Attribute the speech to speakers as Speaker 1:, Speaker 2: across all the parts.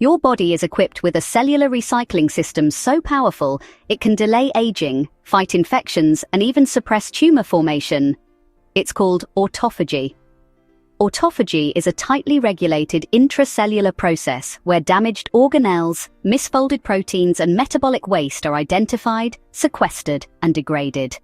Speaker 1: Your body is equipped with a cellular recycling system so powerful it can delay aging, fight infections, and even suppress tumor formation. It's called autophagy. Autophagy is a tightly regulated intracellular process where damaged organelles, misfolded proteins, and metabolic waste are identified, sequestered, and degraded.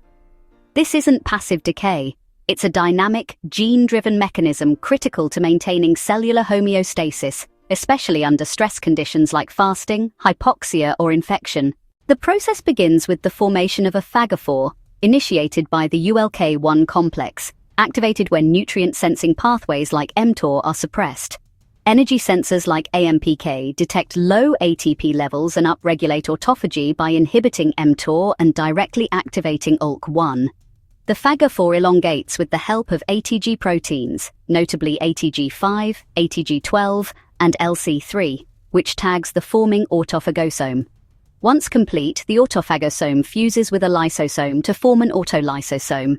Speaker 1: This isn't passive decay. It's a dynamic, gene-driven mechanism critical to maintaining cellular homeostasis, especially under stress conditions like fasting, hypoxia, or infection. The process begins with the formation of a phagophore, initiated by the ULK1 complex, activated when nutrient-sensing pathways like mTOR are suppressed. Energy sensors like AMPK detect low ATP levels and upregulate autophagy by inhibiting mTOR and directly activating ULK1. The phagophore elongates with the help of ATG proteins, notably ATG5, ATG12, and LC3, which tags the forming autophagosome. Once complete, the autophagosome fuses with a lysosome to form an autolysosome.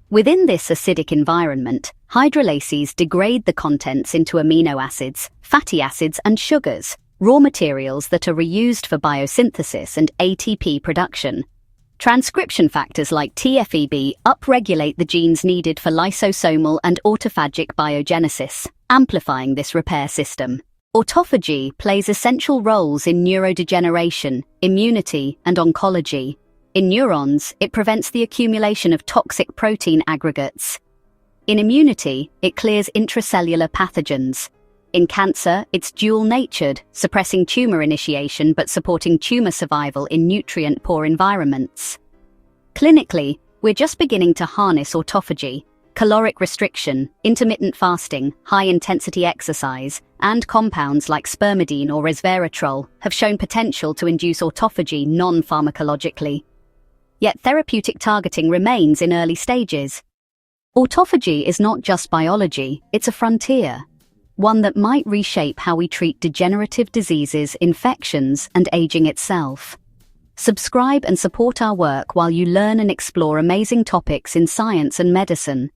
Speaker 1: Within this acidic environment, hydrolases degrade the contents into amino acids, fatty acids, and sugars, raw materials that are reused for biosynthesis and ATP production. Transcription factors like TFEB upregulate the genes needed for lysosomal and autophagic biogenesis, amplifying this repair system. Autophagy plays essential roles in neurodegeneration, immunity, and oncology. In neurons, it prevents the accumulation of toxic protein aggregates. In immunity, it clears intracellular pathogens. In cancer, it's dual-natured, suppressing tumor initiation but supporting tumor survival in nutrient-poor environments. Clinically, we're just beginning to harness autophagy. Caloric restriction, intermittent fasting, high-intensity exercise, and compounds like spermidine or resveratrol have shown potential to induce autophagy non-pharmacologically. Yet therapeutic targeting remains in early stages. Autophagy is not just biology, it's a frontier, one that might reshape how we treat degenerative diseases, infections, and aging itself. Subscribe and support our work while you learn and explore amazing topics in science and medicine.